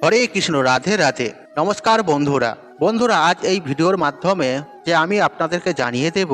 হরে কৃষ্ণ, রাধে রাধে। নমস্কার বন্ধুরা। আজ এই ভিডিওর মাধ্যমে যে আমি আপনাদেরকে জানিয়ে দেব,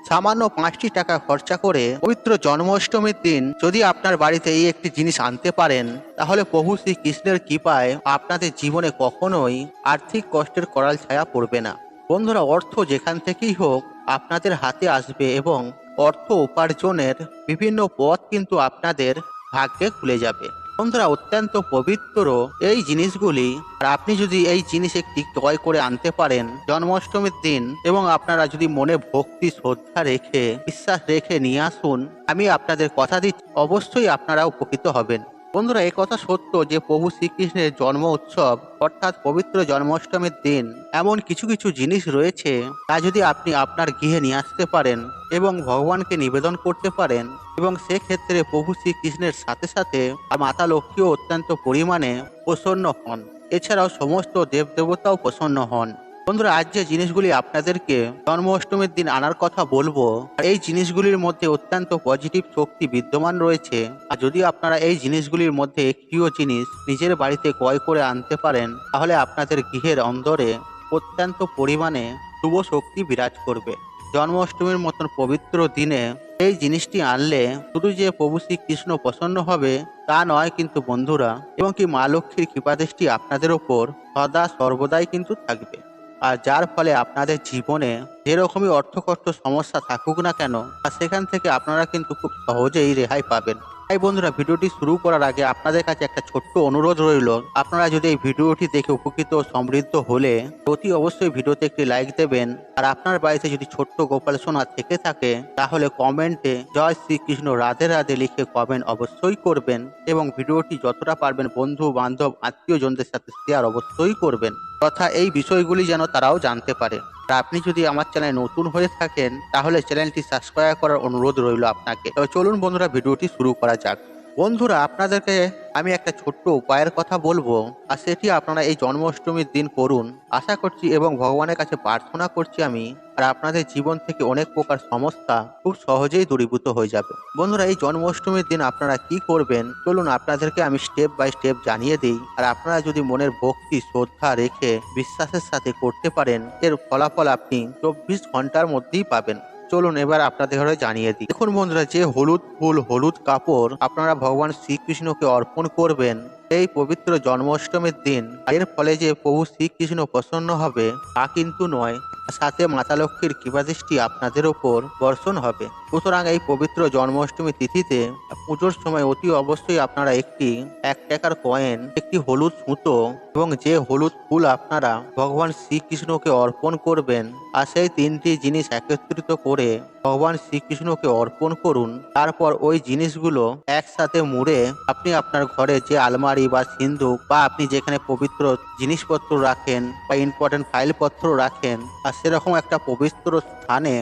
সামান্য 5টি টাকা খরচা করে পবিত্র জন্মাষ্টমীর দিন যদি আপনার বাড়িতে এই একটি জিনিস আনতে পারেন, তাহলে প্রভু শ্রীকৃষ্ণের কৃপায় আপনাদের জীবনে কখনোই আর্থিক কষ্টের করাল ছায়া পড়বে না। বন্ধুরা, অর্থ যেখান থেকেই হোক আপনাদের হাতে আসবে এবং অর্থ উপার্জনের বিভিন্ন পথ কিন্তু আপনাদের ভাগ্যে খুলে যাবে। বন্ধুরা, অত্যন্ত পবিত্র এই জিনিসগুলি, আর আপনি যদি এই জিনিস একটি ক্রয় করে আনতে পারেন জন্মাষ্টমীর দিন এবং আপনারা যদি মনে ভক্তি শ্রদ্ধা রেখে বিশ্বাস রেখে নিয়ে আসুন, আমি আপনাদের কথা দিচ্ছি অবশ্যই আপনারা উপকৃত হবেন। বন্ধুরা, এই কথা সত্য যে প্রভু শ্রীকৃষ্ণের জন্ম উৎসব অর্থাৎ পবিত্র জন্মাষ্টমীর দিন এমন কিছু কিছু জিনিস রয়েছে, তা যদি আপনি আপনার গৃহে নিয়ে আসতে পারেন এবং ভগবানকে নিবেদন করতে পারেন, এবং সেক্ষেত্রে প্রভু শ্রীকৃষ্ণের সাথে সাথে মাতা লক্ষ্মীও অত্যন্ত পরিমাণে প্রসন্ন হন। এছাড়াও সমস্ত দেবদেবতাও প্রসন্ন হন। বন্ধুরা, আজ যে জিনিসগুলি আপনাদেরকে জন্মাষ্টমীর দিন আনার কথা বলবো, এই জিনিসগুলির মধ্যে অত্যন্ত পজিটিভ শক্তি বিদ্যমান রয়েছে। আর যদি আপনারা এই জিনিসগুলির মধ্যে একটিও জিনিস নিজের বাড়িতে ক্রয় করে আনতে পারেন, তাহলে আপনাদের গৃহের অন্দরে অত্যন্ত পরিমাণে শুভ শক্তি বিরাজ করবে। জন্মাষ্টমীর মতন পবিত্র দিনে এই জিনিসটি আনলে শুধু যে প্রভু শ্রীকৃষ্ণ প্রসন্ন হবে তা নয়, কিন্তু বন্ধুরা, এবং কি মা লক্ষ্মীর কৃপাদৃষ্টি আপনাদের ওপর সদা সর্বদাই কিন্তু থাকবে। আর যার ফলে আপনাদের জীবনে যেরকমই অর্থকষ্ট সমস্যা থাকুক না কেন, সেখান থেকে আপনারা কিন্তু খুব সহজেই রেহাই পাবেন। তাই বন্ধুরা, ভিডিওটি শুরু করার আগে আপনাদের কাছে একটা ছোট্ট অনুরোধ রইল, আপনারা যদি এই ভিডিওটি দেখে উপকৃত ও সমৃদ্ধ হলে অতি অবশ্যই ভিডিওতে একটি লাইক দেবেন। আর আপনার বাড়িতে যদি ছোট্ট গোপাল সোনা থেকে থাকে, তাহলে কমেন্টে জয় শ্রীকৃষ্ণ রাধে রাধে লিখে কমেন্ট অবশ্যই করবেন, এবং ভিডিওটি যতটা পারবেন বন্ধু বান্ধব আত্মীয়জনদের সাথে শেয়ার অবশ্যই করবেন, তথা এই বিষয়গুলি যেন তারাও জানতে পারে। আর আপনি যদি আমার চ্যানেলে নতুন হয়ে থাকেন, তাহলে চ্যানেলটি সাবস্ক্রাইব করার অনুরোধ রইল আপনাকে। তবে চলুন বন্ধুরা, ভিডিওটি শুরু করা যাক। বন্ধুরা, আপনাদেরকে আমি একটা ছোট্ট উপায়ের কথা বলবো, আর সেটি আপনারা এই জন্মাষ্টমীর দিন করুন। আশা করছি এবং ভগবানের কাছে প্রার্থনা করছি আমি, আর আপনাদের জীবন থেকে অনেক প্রকার সমস্যা খুব সহজেই দূরীভূত হয়ে যাবে। বন্ধুরা, এই জন্মাষ্টমীর দিন আপনারা কি করবেন, চলুন আপনাদেরকে আমি স্টেপ বাই স্টেপ জানিয়ে দিই। আর আপনারা যদি মনের ভক্তি শ্রদ্ধা রেখে বিশ্বাসের সাথে করতে পারেন, এর ফলাফল আপনি 24 ঘন্টার মধ্যেই পাবেন। চলুন এবার আপনাদের ঘরে জানিয়ে দিই। দেখুন বন্ধুরা, যে হলুদ ফুল হলুদ কাপড় আপনারা ভগবান শ্রীকৃষ্ণকে অর্পণ করবেন এই পবিত্র জন্মাষ্টমীর দিন, এর ফলে যে প্রভু শ্রীকৃষ্ণ প্রসন্ন হবে তা কিন্তু নয়, সাথে মাতা লক্ষ্মীর কৃপাদৃষ্টি আপনাদের ওপর বর্ষণ হবে। সুতরাং এই পবিত্র জন্মাষ্টমী তিথিতে পুজোর সময় অতি অবশ্যই আপনারা একটি 1 টাকার কয়েন, একটি হলুদ সুতো এবং যে হলুদ ফুল আপনারা ভগবান শ্রীকৃষ্ণকে অর্পণ করবেন, আর সেই 3টি জিনিস একত্রিত করে ভগবান শ্রীকৃষ্ণকে অর্পণ করুন। তারপর ওই জিনিসগুলো একসাথে মুড়ে আপনি আপনার ঘরে যে আলমারি বা সিন্ধুক বা আপনি যেখানে পবিত্র জিনিসপত্র রাখেন বা ইম্পর্টেন্ট ফাইলপত্র রাখেন, আর সেরকম একটা পবিত্র স্থানে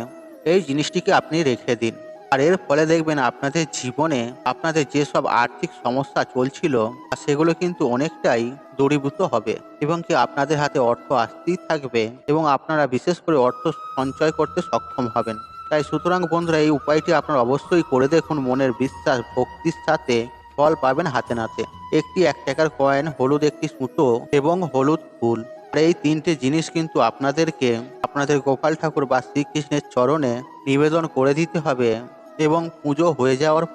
এই জিনিসটিকে আপনি রেখে দিন। আর এর ফলে দেখবেন আপনাদের জীবনে আপনাদের যেসব আর্থিক সমস্যা চলছিল, সেগুলো কিন্তু অনেকটাই দূরীভূত হবে, এবং কি আপনাদের হাতে অর্থ আসতেই থাকবে এবং আপনারা বিশেষ করে অর্থ সঞ্চয় করতে সক্ষম হবেন। তাই সুতরাং বন্ধুরা, এই উপায়টি আপনারা অবশ্যই করে দেখুন। মনের বিশ্বাস ভক্তির সাথে ফল পাবেন হাতে নাতে। একটি 1 টাকার কয়েন, হলুদ একটি সুতো এবং হলুদ ফুল, আর এই 3টে জিনিস কিন্তু আপনাদেরকে আপনাদের গোপাল ঠাকুর বা শ্রীকৃষ্ণের চরণে নিবেদন করে দিতে হবে। এবং পুজো হয়ে যাওয়ার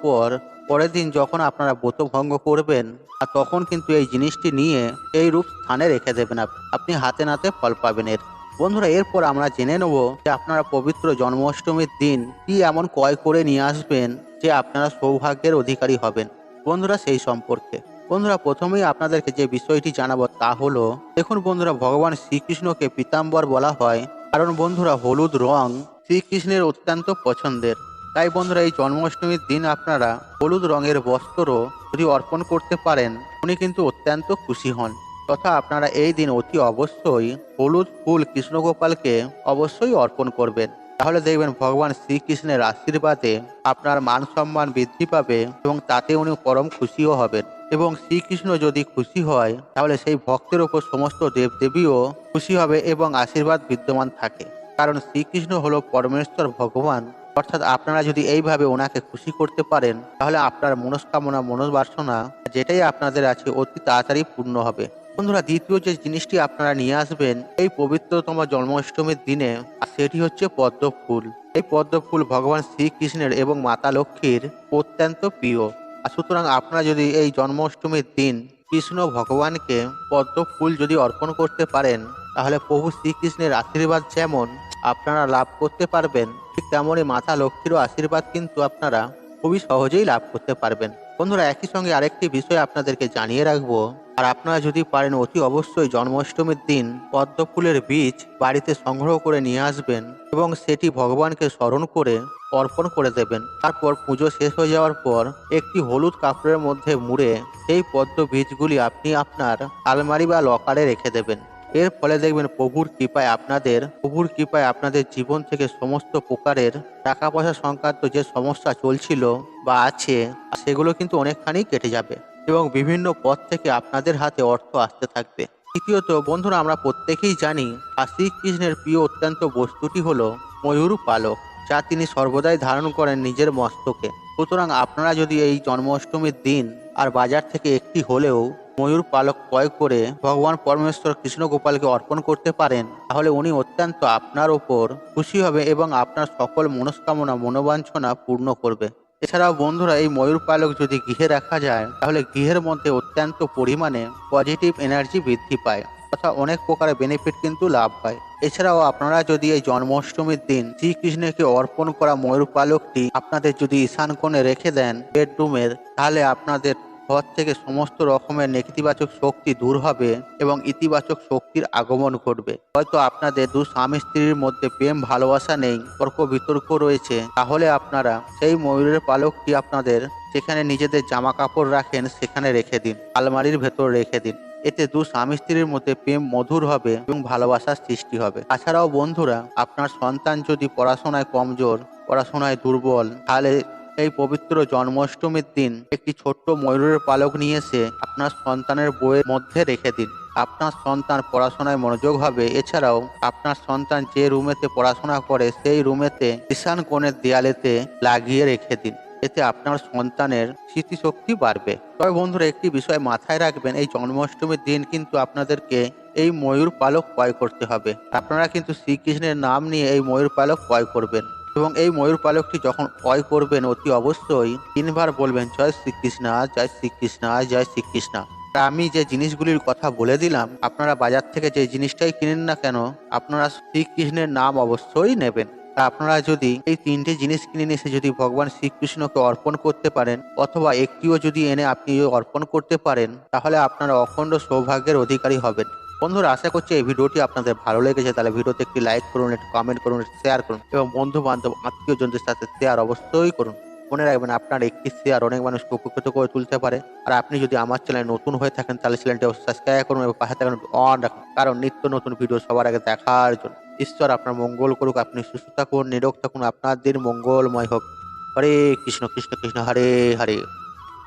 পরের দিন যখন আপনারা ব্রত ভঙ্গ করবেন, আর তখন কিন্তু এই জিনিসটি নিয়ে এই রূপ স্থানে রেখে দেবেন, আপনি হাতে নাতে ফল পাবেন এর। বন্ধুরা, এরপর আমরা জেনে নেব যে আপনারা পবিত্র জন্মাষ্টমীর দিন কি এমন ক্রয় করে নিয়ে আসবেন যে আপনারা সৌভাগ্যের অধিকারী হবেন। বন্ধুরা, সেই সম্পর্কে বন্ধুরা প্রথমেই আপনাদেরকে যে বিষয়টি জানাবো তা হলো, দেখুন বন্ধুরা, ভগবান শ্রীকৃষ্ণকে পীতাম্বর বলা হয় কারণ বন্ধুরা হলুদ রং শ্রীকৃষ্ণের অত্যন্ত পছন্দের। তাই বন্ধুরা, এই জন্মাষ্টমীর দিন আপনারা হলুদ রঙের বস্ত্র যদি অর্পণ করতে পারেন, উনি কিন্তু অত্যন্ত খুশি হন। তথা আপনারা এই দিন অতি অবশ্যই হলুদ ফুল কৃষ্ণগোপালকে অবশ্যই অর্পণ করবেন। তাহলে দেখবেন ভগবান শ্রীকৃষ্ণের আশীর্বাদে আপনার মান সম্মান বৃদ্ধি পাবে এবং তাতে উনি পরম খুশিও হবেন। এবং শ্রীকৃষ্ণ যদি খুশি হয়, তাহলে সেই ভক্তের ওপর সমস্ত দেবদেবীও খুশি হবে এবং আশীর্বাদ বিদ্যমান থাকে। কারণ শ্রীকৃষ্ণ হলো পরমেশ্বর ভগবান। অর্থাৎ আপনারা যদি এইভাবে ওনাকে খুশি করতে পারেন, তাহলে আপনার মনস্কামনা মনোবাসনা যেটাই আপনাদের আছে অতি তাড়াতাড়ি পূর্ণ হবে। বন্ধুরা, দ্বিতীয় যে জিনিসটি আপনারা নিয়ে আসবেন এই পবিত্রতম জন্মাষ্টমীর দিনে, আর সেটি হচ্ছে পদ্ম ফুল। এই পদ্ম ফুল ভগবান শ্রীকৃষ্ণের এবং মাতা লক্ষ্মীর অত্যন্ত প্রিয়। আর সুতরাং আপনারা যদি এই জন্মাষ্টমীর দিন কৃষ্ণ ভগবানকে পদ্ম ফুল যদি অর্পণ করতে পারেন, তাহলে প্রভু শ্রীকৃষ্ণের আশীর্বাদ যেমন আপনারা লাভ করতে পারবেন, ঠিক তেমনই মাতা লক্ষ্মীরও আশীর্বাদ কিন্তু আপনারা খুবই সহজেই লাভ করতে পারবেন। বন্ধুরা, একই সঙ্গে আরেকটি বিষয় আপনাদেরকে জানিয়ে রাখবো, আর আপনারা যদি পারেন অতি অবশ্যই জন্মাষ্টমীর দিন পদ্ম ফুলের বীজ বাড়িতে সংগ্রহ করে নিয়ে আসবেন এবং সেটি ভগবানকে স্মরণ করে অর্পণ করে দেবেন। তারপর পুজো শেষ হয়ে যাওয়ার পর একটি হলুদ কাপড়ের মধ্যে মুড়ে সেই পদ্ম বীজগুলি আপনি আপনার আলমারি বা লকারে রেখে দেবেন। এর ফলে দেখবেন প্রভুর কৃপায় আপনাদের জীবন থেকে সমস্ত প্রকারের টাকা পয়সা সংক্রান্ত যে সমস্যা চলছিল বা আছে, সেগুলো কিন্তু অনেকখানি কেটে যাবে এবং বিভিন্ন পথ থেকে আপনাদের হাতে অর্থ আসতে থাকবে। তৃতীয়ত বন্ধুরা, আমরা প্রত্যেকেই জানি আর শ্রীকৃষ্ণের প্রিয় অত্যন্ত বস্তুটি হলো ময়ূর পালক, যা তিনি সর্বদাই ধারণ করেন নিজের মস্তকে। সুতরাং আপনারা যদি এই জন্মাষ্টমীর দিন আর বাজার থেকে একটি হলেও ময়ূর পালক ক্রয় করে ভগবান পরমেশ্বর কৃষ্ণ গোপালকে অর্পণ করতে পারেন, তাহলে উনি অত্যন্ত আপনার ওপর খুশি হবে এবং আপনার সকল মনস্কামনা মনোবাঞ্ছনা পূর্ণ করবে। এছাড়াও বন্ধুরা, এই ময়ূর পালক যদি গৃহে রাখা যায়, তাহলে গৃহের মধ্যে অত্যন্ত পরিমাণে পজিটিভ এনার্জি বৃদ্ধি পায় তথা অনেক প্রকারের বেনিফিট কিন্তু লাভ হয়। এছাড়াও আপনারা যদি এই জন্মাষ্টমীর দিন শ্রীকৃষ্ণকে অর্পণ করা ময়ূর পালকটি আপনাদের যদি ঈশান কোণে রেখে দেন বেডরুমের, তাহলে আপনাদের ঘর থেকে সমস্ত রকমের নেতিবাচক শক্তি দূর হবে এবং ইতিবাচক শক্তির আগমন ঘটবে। হয়তো আপনাদের দু স্বামী স্ত্রীর মধ্যে প্রেম ভালোবাসা নেই, তর্ক বিতর্ক রয়েছে, তাহলে আপনারা সেই ময়ূরের পালকটি আপনাদের যেখানে নিজেদের জামা কাপড় রাখেন সেখানে রেখে দিন, আলমারির ভেতর রেখে দিন। এতে দু স্বামী স্ত্রীর মধ্যে প্রেম মধুর হবে এবং ভালোবাসার সৃষ্টি হবে। তাছাড়াও বন্ধুরা, আপনার সন্তান যদি পড়াশোনায় কমজোর, পড়াশোনায় দুর্বল, তাহলে এই পবিত্র জন্মাষ্টমীর দিন একটি ছোট্ট ময়ূরের পালক নিয়ে এসে আপনার সন্তানের বইয়ের মধ্যে রেখে দিন। আপনার সন্তান পড়াশোনায় মনোযোগ হবে। এছাড়াও আপনার সন্তান যে রুমেতে পড়াশোনা করে সেই রুমেতে ঈশান কোণের দেয়ালেতে লাগিয়ে রেখে দিন। এতে আপনার সন্তানের স্মৃতিশক্তি বাড়বে। তবে বন্ধুরা, একটি বিষয় মাথায় রাখবেন, এই জন্মাষ্টমীর দিন কিন্তু আপনাদেরকে এই ময়ূর পালক ক্রয় করতে হবে। আপনারা কিন্তু শ্রীকৃষ্ণের নাম নিয়ে এই ময়ূর পালক ক্রয় করবেন এবং এই ময়ূর পালকটি যখন ক্রয় করবেন অতি অবশ্যই 3 বার বলবেন, জয় শ্রীকৃষ্ণ, জয় শ্রীকৃষ্ণ, জয় শ্রীকৃষ্ণ। আমি যে জিনিসগুলির কথা বলে দিলাম, আপনারা বাজার থেকে যে জিনিসটাই কিনেন না কেন, আপনারা শ্রীকৃষ্ণের নাম অবশ্যই নেবেন। আপনারা যদি এই 3টে জিনিস কিনে নিয়ে এসে যদি ভগবান শ্রীকৃষ্ণকে অর্পণ করতে পারেন, অথবা একটিও যদি এনে আপনি অর্পণ করতে পারেন, তাহলে আপনারা অখণ্ড সৌভাগ্যের অধিকারী হবেন। বন্ধুরা, আশা করছি এই ভিডিওটি আপনাদের ভালো লেগেছে। তাহলে ভিডিওতে একটি লাইক করুন, একটি কমেন্ট করুন, শেয়ার করুন এবং বন্ধু বান্ধব আত্মীয়জনদের সাথে শেয়ার অবশ্যই করুন। মনে রাখবেন, আপনার একটি শেয়ার অনেক মানুষকে উপকৃত করে তুলতে পারে। আর আপনি যদি আমার চ্যানেল নতুন হয়ে থাকেন, তাহলে চ্যানেলটি অবশ্যই সাবস্ক্রাইব করুন এবং পাশে থাকুন অন রাখুন, কারণ নিত্য নতুন ভিডিও সবার আগে দেখার জন্য। ঈশ্বর আপনার মঙ্গল করুক, আপনি সুস্থ থাকুন, নিরোগ থাকুন, আপনার দিন মঙ্গলময় হোক। হরে কৃষ্ণ কৃষ্ণ কৃষ্ণ হরে হরে।